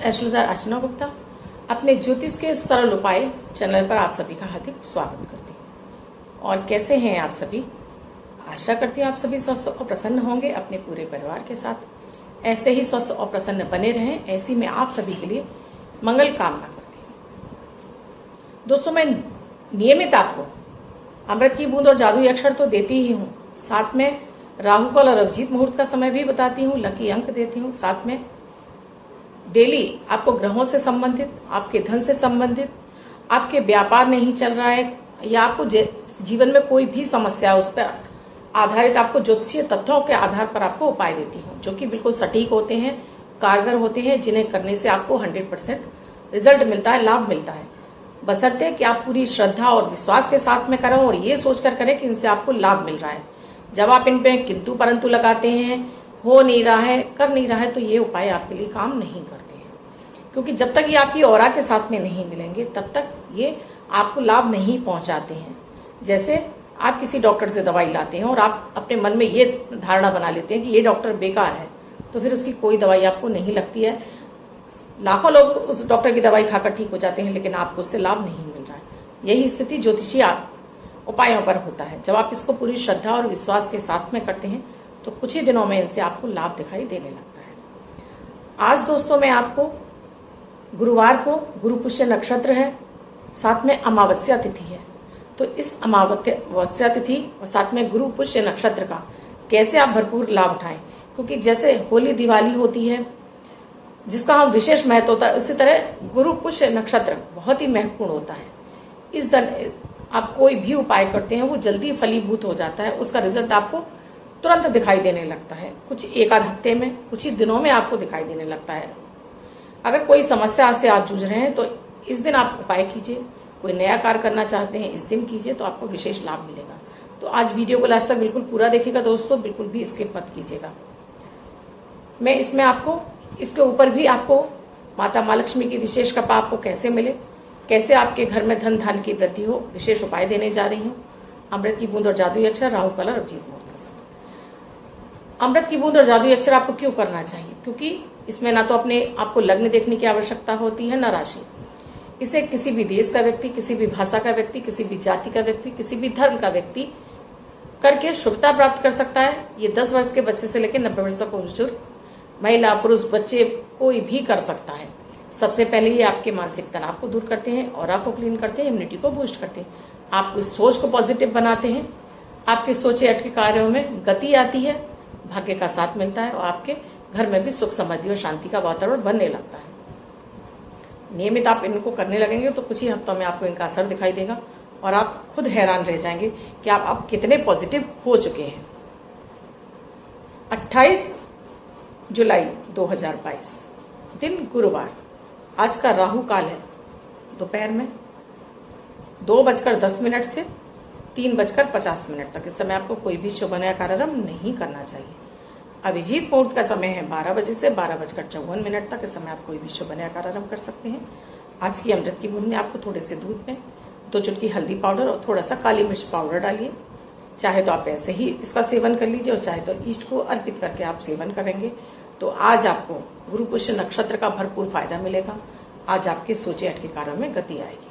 Astrologer अर्चना गुप्ता अपने ज्योतिष के सरल उपाय चैनल पर आप सभी का हार्दिक स्वागत करती हूँ। और कैसे हैं आप सभी? आशा करती हूँ आप सभी स्वस्थ और प्रसन्न होंगे अपने पूरे परिवार के साथ। ऐसे ही स्वस्थ और प्रसन्न बने रहें, ऐसी मैं आप सभी के लिए मंगल कामना करती हूँ। दोस्तों, मैं नियमित आपको अमृत की बूंद और जादुई अक्षर तो देती ही हूँ, साथ में राहु काल और अभिजीत मुहूर्त का समय भी बताती हूँ, लकी अंक देती हूँ, साथ में डेली आपको ग्रहों से संबंधित, आपके धन से संबंधित, आपके व्यापार नहीं चल रहा है या आपको जीवन में कोई भी समस्या है उस पर आधारित आपको ज्योतिषीय तथ्यों के आधार पर आपको उपाय देती हूँ, जो कि बिल्कुल सटीक होते हैं, कारगर होते हैं, जिन्हें करने से आपको 100% रिजल्ट मिलता है, लाभ मिलता है। बशर्ते कि आप पूरी श्रद्धा और विश्वास के साथ में करें और ये सोचकर करें कि इनसे आपको लाभ मिल रहा है। जब आप इन पे किंतु परंतु लगाते हैं, हो नहीं रहा है, कर नहीं रहा है, तो ये उपाय आपके लिए काम नहीं करते हैं, क्योंकि जब तक ये आपकी ऑरा के साथ में नहीं मिलेंगे तब तक ये आपको लाभ नहीं पहुंचाते हैं। जैसे आप किसी डॉक्टर से दवाई लाते हैं और आप अपने मन में ये धारणा बना लेते हैं कि ये डॉक्टर बेकार है, तो फिर उसकी कोई दवाई आपको नहीं लगती है। लाखों लोग उस डॉक्टर की दवाई खाकर ठीक हो जाते हैं, लेकिन आपको उससे लाभ नहीं मिल रहा है। यही स्थिति ज्योतिषीय उपायों पर होता है। जब आप इसको पूरी श्रद्धा और विश्वास के साथ में करते हैं तो कुछ ही दिनों में इनसे आपको लाभ दिखाई देने लगता है। आज दोस्तों, मैं आपको गुरुवार को गुरु पुष्य नक्षत्र है, साथ में अमावस्या तिथि है, तो इस अमावस्या तिथि और साथ में गुरु पुष्य नक्षत्र का कैसे आप भरपूर लाभ उठाएं, क्योंकि जैसे होली दिवाली होती है जिसका हम विशेष महत्व होता है, उसी तरह गुरु पुष्य नक्षत्र बहुत ही महत्वपूर्ण होता है। इस दिन आप कोई भी उपाय करते हैं वो जल्दी फलीभूत हो जाता है, उसका रिजल्ट आपको तुरंत दिखाई देने लगता है, कुछ एक आध हफ्ते में, कुछ ही दिनों में आपको दिखाई देने लगता है। अगर कोई समस्या से आप जूझ रहे हैं तो इस दिन आप उपाय कीजिए। कोई नया कार्य करना चाहते हैं इस दिन कीजिए, तो आपको विशेष लाभ मिलेगा। तो आज वीडियो को लास्ट तक बिल्कुल पूरा देखिएगा दोस्तों, बिल्कुल भी स्किप मत कीजिएगा। मैं इसमें आपको इसके ऊपर भी आपको माता माँ लक्ष्मी की विशेष कृपा आपको कैसे मिले, कैसे आपके घर में धन धान्य की वृद्धि हो, विशेष उपाय देने जा रही हूँ। अमृत की बूंद और जादुई अक्षर, राहु काल और अभिजीत मुहूर्त का समय। अमृत की बूंद और जादुई अक्षर आपको क्यों करना चाहिए? क्योंकि इसमें ना तो अपने आपको लग्न देखने की आवश्यकता होती है, न राशि। इसे किसी भी देश का व्यक्ति, किसी भी भाषा का व्यक्ति, किसी भी जाति का व्यक्ति, किसी भी धर्म का व्यक्ति करके शुभता प्राप्त कर सकता है। ये 10 वर्ष के बच्चे से लेकर 90 वर्ष तक बुजुर्ग, महिला, पुरुष, बच्चे, कोई भी कर सकता है। सबसे पहले ये आपके मानसिक तनाव को दूर करते हैं, ऑरा को क्लीन करते हैं, इम्यूनिटी को बूस्ट करते हैं, आपकी सोच को पॉजिटिव बनाते हैं, आपके सोचे अटके कार्यों में गति आती है, भाग्य का साथ मिलता है और आपके घर में भी सुख समृद्धि और शांति का वातावरण बनने लगता है। नियमित आप इनको करने लगेंगे तो कुछ ही हफ्तों में आपको इनका असर दिखाई देगा और आप खुद हैरान रह जाएंगे कि आप कितने पॉजिटिव हो चुके हैं। 28 जुलाई 2022 दिन गुरुवार, आज का राहु काल है दोपहर में 2:10 से 3:50 तक। इस समय आपको कोई भी शुभ नया कार्यक्रम नहीं करना चाहिए। अभिजीत मुहूर्त का समय है 12 बजे से 12:54 तक। इस समय आप कोई भी शुभ नया कार्यक्रम कर सकते हैं। आज की अमृत की बूंद में आपको थोड़े से दूध में 2 चुटकी हल्दी पाउडर और थोड़ा सा काली मिर्च पाउडर डालिए। चाहे तो आप ऐसे ही इसका सेवन कर लीजिए और चाहे तो ईष्ट को अर्पित करके आप सेवन करेंगे तो आज आपको गुरु पुष्य नक्षत्र का भरपूर फायदा मिलेगा। आज आपके सोचे अटके कार्यों में गति आएगी।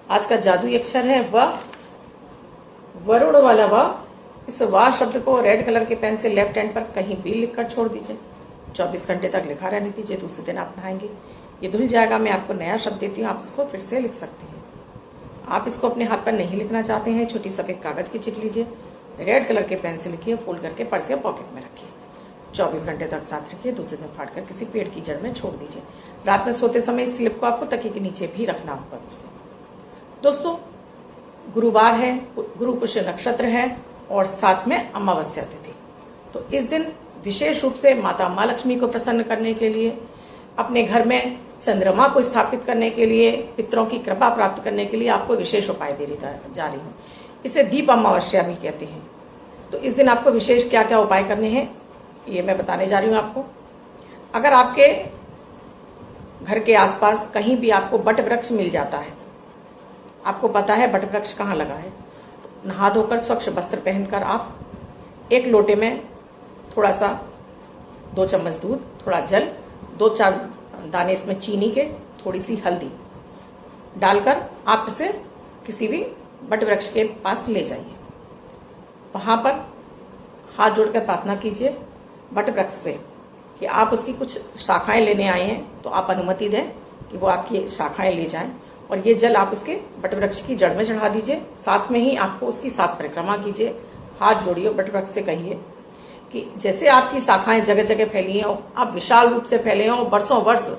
आज का जादुई अक्षर है व, वरुण वाला व। इस वा शब्द को रेड कलर के पेन से लेफ्ट हैंड पर कहीं भी लिखकर छोड़ दीजिए। 24 घंटे तक लिखा रहने दीजिए, दूसरे दिन आप नहाएंगे, ये धुल जाएगा। मैं आपको नया शब्द देती हूँ, आप इसको फिर से लिख सकते हैं। आप इसको अपने हाथ पर नहीं लिखना चाहते हैं, छोटी सफेद कागज की चिट लीजिए, रेड कलर के पेन से लिखिए, फोल्ड करके पर्स या पॉकेट में रखिए। 24 घंटे तक साथ रखिए, दूसरे दिन फाड़कर किसी पेड़ की जड़ में छोड़ दीजिए। रात में सोते समय इस स्लिप को आपको तकिए के नीचे भी रखना होगा। दोस्तों, गुरुवार है, गुरु पुष्य नक्षत्र है और साथ में अमावस्या तिथि, तो इस दिन विशेष रूप से माता माँ लक्ष्मी को प्रसन्न करने के लिए, अपने घर में चंद्रमा को स्थापित करने के लिए, पितरों की कृपा प्राप्त करने के लिए आपको विशेष उपाय दे जा रही हूँ। इसे दीप अमावस्या भी कहते हैं। तो इस दिन आपको विशेष क्या क्या उपाय करने हैं ये मैं बताने जा रही हूँ आपको। अगर आपके घर के आसपास कहीं भी आपको बट वृक्ष मिल जाता है, आपको पता है बट वृक्ष कहाँ लगा है, नहा धोकर स्वच्छ वस्त्र पहनकर आप एक लोटे में थोड़ा सा 2 चम्मच दूध, थोड़ा जल, 2-4 दाने इसमें चीनी के, थोड़ी सी हल्दी डालकर आप इसे किसी भी बट वृक्ष के पास ले जाइए। वहां पर हाथ जोड़कर प्रार्थना कीजिए बट वृक्ष से कि आप उसकी कुछ शाखाएं लेने आए हैं, तो आप अनुमति दें कि वो आपकी शाखाएं ले जाएं, और ये जल आप उसके बट वृक्ष की जड़ में चढ़ा दीजिए। साथ में ही आपको उसकी 7 परिक्रमा कीजिए। हाथ जोड़िए, बट वृक्ष से कहिए कि जैसे आपकी शाखाएं जगह जगह फैली हैं, आप विशाल रूप से फैले हैं और वर्षों वर्ष,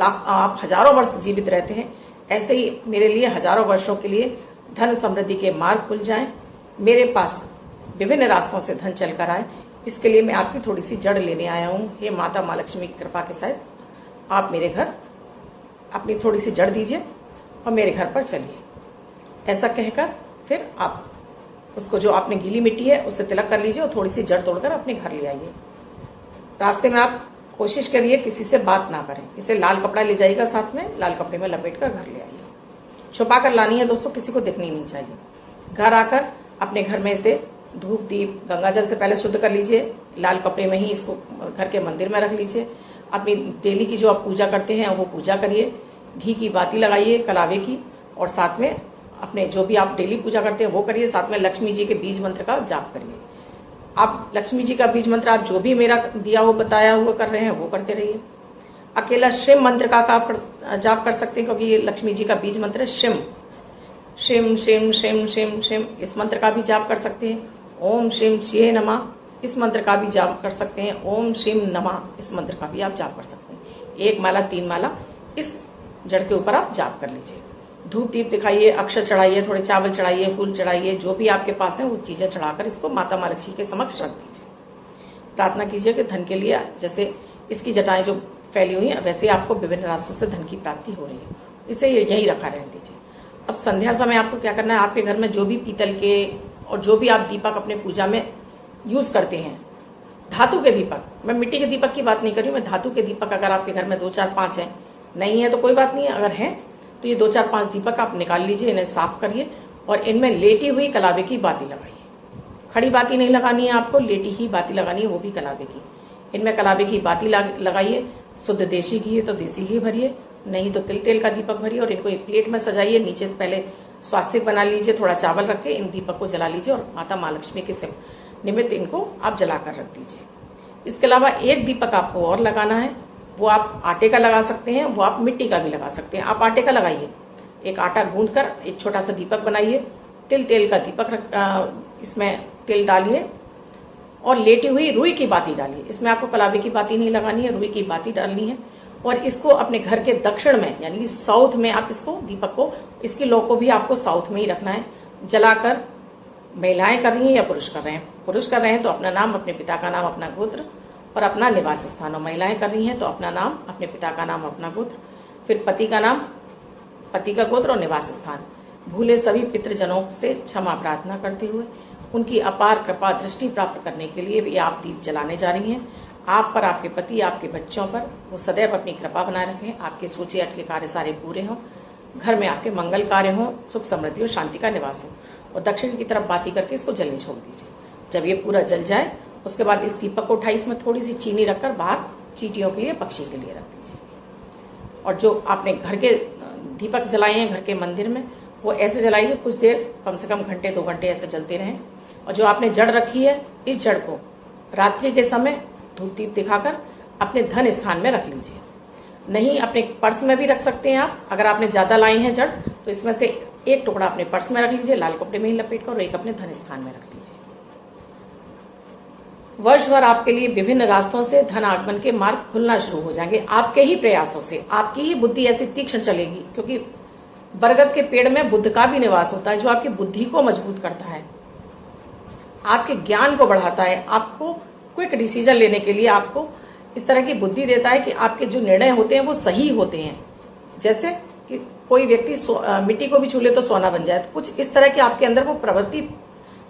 आप हजारों वर्ष जीवित रहते हैं, ऐसे ही मेरे लिए हजारों वर्षों के लिए धन समृद्धि के मार्ग खुल जाएं, मेरे पास विभिन्न रास्तों से धन चल कर आए। इसके लिए मैं आपकी थोड़ी सी जड़ लेने आया हूं। हे माता माँ लक्ष्मी की कृपा के साथ आप मेरे घर अपनी थोड़ी सी जड़ दीजिए और मेरे घर पर चलिए। ऐसा कहकर फिर आप उसको, जो आपने गीली मिट्टी है उससे तिलक कर लीजिए और थोड़ी सी जड़ तोड़कर अपने घर ले आइए। रास्ते में आप कोशिश करिए किसी से बात ना करें। इसे लाल कपड़ा ले जाइएगा, साथ में लाल कपड़े में लपेट कर घर ले आइए। छुपा कर लानी है दोस्तों, किसी को दिखनी नहीं चाहिए। घर आकर अपने घर में इसे धूप दीप गंगा जल से पहले शुद्ध कर लीजिए। लाल कपड़े में ही इसको घर के मंदिर में रख लीजिए। अपनी डेली की जो आप पूजा करते हैं वो पूजा करिए। घी की बाती लगाइए कलावे की, और साथ में अपने जो भी आप डेली पूजा करते हैं वो करिए। साथ में लक्ष्मी जी के बीज मंत्र का जाप करिए। आप लक्ष्मी जी का बीज मंत्र आप जो भी मेरा दिया हुआ बताया हुआ कर रहे हैं वो करते रहिए। अकेला शिव मंत्र का आप जाप कर सकते हैं, क्योंकि ये लक्ष्मी जी का बीज मंत्र है शिम। शिम शिम शिम शिम शिम इस मंत्र का भी जाप कर सकते हैं। ओम शिम शिये नमः इस मंत्र का भी जाप कर सकते हैं। ओम शिम नमः इस मंत्र का भी आप जाप कर सकते हैं। 1 माला 3 माला इस जड़ के ऊपर आप जाप कर लीजिए। धूप दीप दिखाइए, अक्षर चढ़ाइए, थोड़े चावल चढ़ाइए, फूल चढ़ाइए, जो भी आपके पास है वो चीजें चढ़ाकर इसको माता माँ लक्ष्मी के समक्ष रख दीजिए। प्रार्थना कीजिए कि धन के लिए, जैसे इसकी जटाएं जो फैली हुई हैं वैसे आपको विभिन्न रास्तों से धन की प्राप्ति हो रही है, इसे यही रखा रहने दीजिए। अब संध्या समय आपको क्या करना है, आपके घर में जो भी पीतल के और जो भी आप दीपक अपने पूजा में यूज करते हैं, धातु के दीपक, मैं मिट्टी के दीपक की बात नहीं कर रही हूँ, मैं धातु के दीपक, अगर आपके घर में 2 4 5 हैं, नहीं है तो कोई बात नहीं है, अगर है तो ये 2 4 5 दीपक आप निकाल लीजिए, इन्हें साफ करिए और इनमें लेटी हुई कलावे की बाती लगाइए। खड़ी बाती नहीं लगानी है आपको, लेटी ही बाती लगानी है, वो भी कलावे की। इनमें कलावे की बाती लगाइए। शुद्ध देसी घी है तो देसी घी भरिए, नहीं तो तिल तेल का दीपक भरिए और इनको एक प्लेट में सजाइए। नीचे पहले स्वास्तिक बना लीजिए, थोड़ा चावल रख के इन दीपक को जला लीजिए और माता माँ लक्ष्मी के निमित्त इनको आप जलाकर रख दीजिए। इसके अलावा एक दीपक आपको और लगाना है, वो आप आटे का लगा सकते हैं, वो आप मिट्टी का भी लगा सकते हैं। आप आटे का लगाइए, एक आटा गूंथकर एक छोटा सा दीपक बनाइए। तिल तेल का दीपक इसमें तिल डालिए और लेटी हुई रुई की बाती डालिए। इसमें आपको कलावे की बाती नहीं लगानी है, रुई की बाती डालनी है और इसको अपने घर के दक्षिण में यानी कि साउथ में आप इसको दीपक को, इसकी लौ को भी आपको साउथ में ही रखना है। जलाकर महिलाएं कर रही हैं या पुरुष कर रहे हैं, पुरुष कर रहे हैं तो अपना नाम, अपने पिता का नाम, अपना गोत्र और अपना निवास स्थान, और महिलाएं कर रही हैं तो अपना नाम, अपने पिता का नाम, अपना गोत्र, फिर पति का नाम, पति का गोत्र और निवास स्थान। भूले सभी पितृजनों से क्षमा प्रार्थना करते हुए उनकी अपार कृपा दृष्टि प्राप्त करने के लिए भी आप दीप जलाने जा रही हैं। आप पर, आपके पति, आपके बच्चों पर वो सदैव अपनी कृपा बनाए रखें, आपके सोचे अटके कार्य सारे पूरे हों, घर में आपके मंगल कार्य हों, सुख समृद्धि और शांति का निवास हो। और दक्षिण की तरफ बाती करके इसको जलने छोड़ दीजिए। जब ये पूरा जल जाए उसके बाद इस दीपक को उठाई, इसमें थोड़ी सी चीनी रखकर बाहर चींटियों के लिए, पक्षी के लिए रख दीजिए। और जो आपने घर के दीपक जलाए हैं घर के मंदिर में, वो ऐसे जलाइए, कुछ देर, कम से कम घंटे 2 घंटे ऐसे जलते रहें। और जो आपने जड़ रखी है, इस जड़ को रात्रि के समय धूप दीप दिखाकर अपने धन स्थान में रख लीजिए। नहीं, अपने पर्स में भी रख सकते हैं आप। अगर आपने ज्यादा लाई हैं जड़ तो इसमें से एक टुकड़ा अपने पर्स में रख लीजिए, लाल कपड़े में ही लपेट कर, और एक अपने धन स्थान में रख लीजिए। वर्ष भर आपके लिए विभिन्न रास्तों से धन आगमन के मार्ग खुलना शुरू हो जाएंगे। आपके ही प्रयासों से, आपकी ही बुद्धि ऐसी तीक्ष्ण चलेगी, क्योंकि बरगद के पेड़ में बुद्ध का भी निवास होता है, जो आपकी बुद्धि को मजबूत करता है, आपके ज्ञान को बढ़ाता है, आपको क्विक डिसीजन लेने के लिए आपको इस तरह की बुद्धि देता है कि आपके जो निर्णय होते हैं वो सही होते हैं। जैसे कि कोई व्यक्ति मिट्टी को भी छू ले तो सोना बन जाए, तो कुछ इस तरह की आपके अंदर वो प्रवृत्ति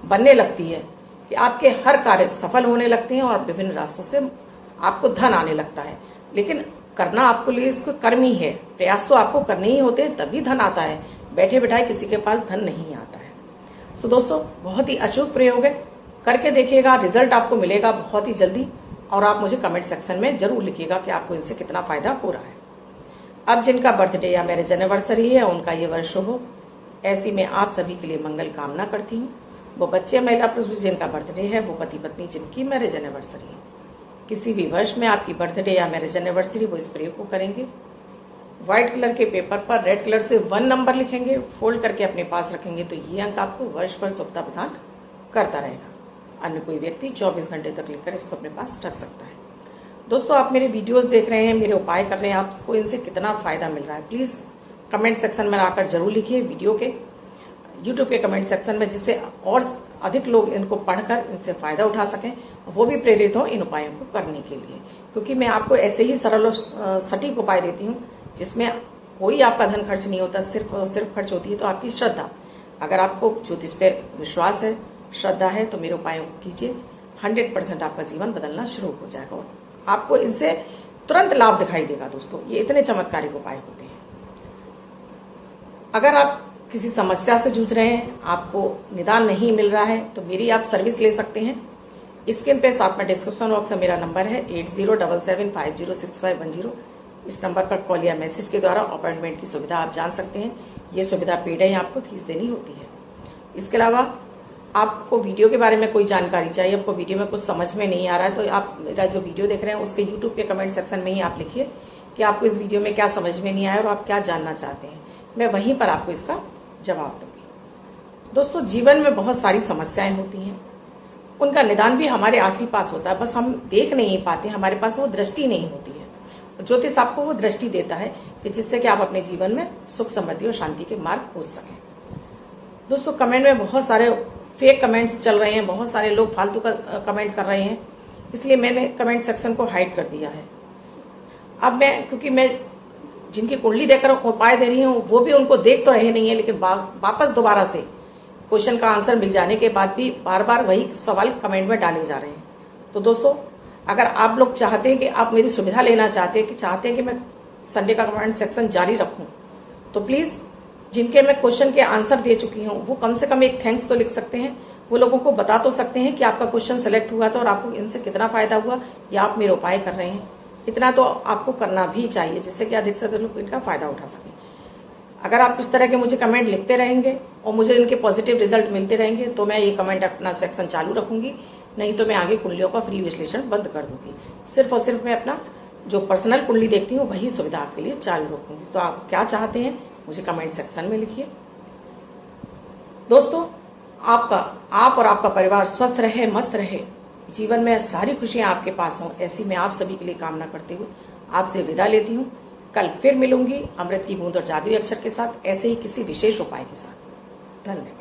बनने लगती है कि आपके हर कार्य सफल होने लगते हैं और विभिन्न रास्तों से आपको धन आने लगता है। लेकिन करना आपको लिए इसको कर्म ही है, प्रयास तो आपको करने ही होते हैं, तभी धन आता है। बैठे बैठाए किसी के पास धन नहीं आता है। सो दोस्तों, बहुत ही अचूक प्रयोग है, करके देखिएगा, रिजल्ट आपको मिलेगा बहुत ही जल्दी। और आप मुझे कमेंट सेक्शन में जरूर लिखिएगा कि आपको इनसे कितना फायदा हो रहा है। अब जिनका बर्थडे या मैरिज एनिवर्सरी है उनका ये वर्ष शुभ हो, ऐसी में आप सभी के लिए मंगल कामना करती हूँ। वो बच्चे, महिला, पुरुष जिनका बर्थडे है, वो पति पत्नी जिनकी मैरिज एनिवर्सरी है, किसी भी वर्ष में आपकी बर्थडे या मैरिज एनिवर्सरी, वो इस प्रयोग को करेंगे। व्हाइट कलर के पेपर पर रेड कलर से 1 नंबर लिखेंगे, फोल्ड करके अपने पास रखेंगे, तो ये अंक आपको वर्ष भर शुभता प्रदान करता रहेगा। अन्य कोई व्यक्ति 24 घंटे तक लेकर इसको अपने पास रख सकता है। दोस्तों, आप मेरे वीडियोस देख रहे हैं, मेरे उपाय कर रहे हैं, आपको इनसे कितना फायदा मिल रहा है, प्लीज कमेंट सेक्शन में आकर जरूर लिखिए, वीडियो के यूट्यूब के कमेंट सेक्शन में, जिससे और अधिक लोग इनको पढ़कर इनसे फायदा उठा सकें, वो भी प्रेरित हो इन उपायों को करने के लिए। क्योंकि मैं आपको ऐसे ही सरल और सटीक उपाय देती हूँ जिसमें कोई आपका धन खर्च नहीं होता, सिर्फ और सिर्फ खर्च होती है तो आपकी श्रद्धा। अगर आपको ज्योतिष पे विश्वास है, श्रद्धा है, तो मेरे उपायों को कीजिए, 100% आपका जीवन बदलना शुरू हो जाएगा और आपको इनसे तुरंत लाभ दिखाई देगा। दोस्तों, ये इतने चमत्कारिक उपाय होते हैं। अगर आप किसी समस्या से जूझ रहे हैं, आपको निदान नहीं मिल रहा है, तो मेरी आप सर्विस ले सकते हैं। स्क्रीन पे साथ में डिस्क्रिप्शन बॉक्स में मेरा नंबर है 8077506510। इस नंबर पर कॉल या मैसेज के द्वारा अपॉइंटमेंट की सुविधा आप जान सकते हैं। ये सुविधा पेड है, आपको फीस देनी होती है। इसके अलावा आपको वीडियो के बारे में कोई जानकारी चाहिए, आपको वीडियो में कुछ समझ में नहीं आ रहा है, तो आप मेरा जो वीडियो देख रहे हैं उसके यूट्यूब के कमेंट सेक्शन में ही आप लिखिए कि आपको इस वीडियो में क्या समझ में नहीं आया और आप क्या जानना चाहते हैं। मैं वहीं पर आपको इसका जवाब दूंगी। दोस्तों, जीवन में बहुत सारी समस्याएं होती हैं, उनका निदान भी हमारे आस ही पास होता है, बस हम देख नहीं पाते, हमारे पास वो दृष्टि नहीं होती है। ज्योतिष आपको वो दृष्टि देता है कि जिससे कि आप अपने जीवन में सुख, समृद्धि और शांति के मार्ग खोज सकें। दोस्तों, कमेंट में बहुत सारे फेक कमेंट्स चल रहे हैं, बहुत सारे लोग फालतू का कमेंट कर रहे हैं, इसलिए मैंने कमेंट सेक्शन को हाइड कर दिया है। अब क्योंकि मैं जिनकी कुंडली देखकर उपाय दे रही हूँ वो भी उनको देख तो रहे नहीं है, लेकिन वापस दोबारा से क्वेश्चन का आंसर मिल जाने के बाद भी बार बार वही सवाल कमेंट में डाले जा रहे हैं। तो दोस्तों, अगर आप लोग चाहते हैं कि आप मेरी सुविधा लेना चाहते हैं कि मैं संडे का कमेंट सेक्शन जारी रखूं, तो प्लीज जिनके मैं क्वेश्चन के आंसर दे चुकी हूँ वो कम से कम एक थैंक्स तो लिख सकते हैं। वो लोगों को बता तो सकते हैं कि आपका क्वेश्चन सेलेक्ट हुआ था और आपको इनसे कितना फायदा हुआ या आप मेरे उपाय कर रहे हैं। इतना तो आपको करना भी चाहिए जिससे कि अधिक से अधिक लोग इनका फायदा उठा सकें। अगर आप इस तरह के मुझे कमेंट लिखते रहेंगे और मुझे इनके पॉजिटिव रिजल्ट मिलते रहेंगे तो मैं ये कमेंट अपना सेक्शन चालू रखूंगी, नहीं तो मैं आगे कुंडलियों का फ्री विश्लेषण बंद कर दूंगी। सिर्फ और सिर्फ मैं अपना जो पर्सनल कुंडली देखती हूँ वही सुविधा आपके लिए चालू रखूंगी। तो आप क्या चाहते हैं मुझे कमेंट सेक्शन में लिखिए। दोस्तों, आप और आपका परिवार स्वस्थ रहे, मस्त रहे, जीवन में सारी खुशियां आपके पास हों, ऐसी मैं आप सभी के लिए कामना करते हुए आपसे विदा लेती हूँ। कल फिर मिलूंगी अमृत की बूंद और जादुई अक्षर के साथ, ऐसे ही किसी विशेष उपाय के साथ। धन्यवाद।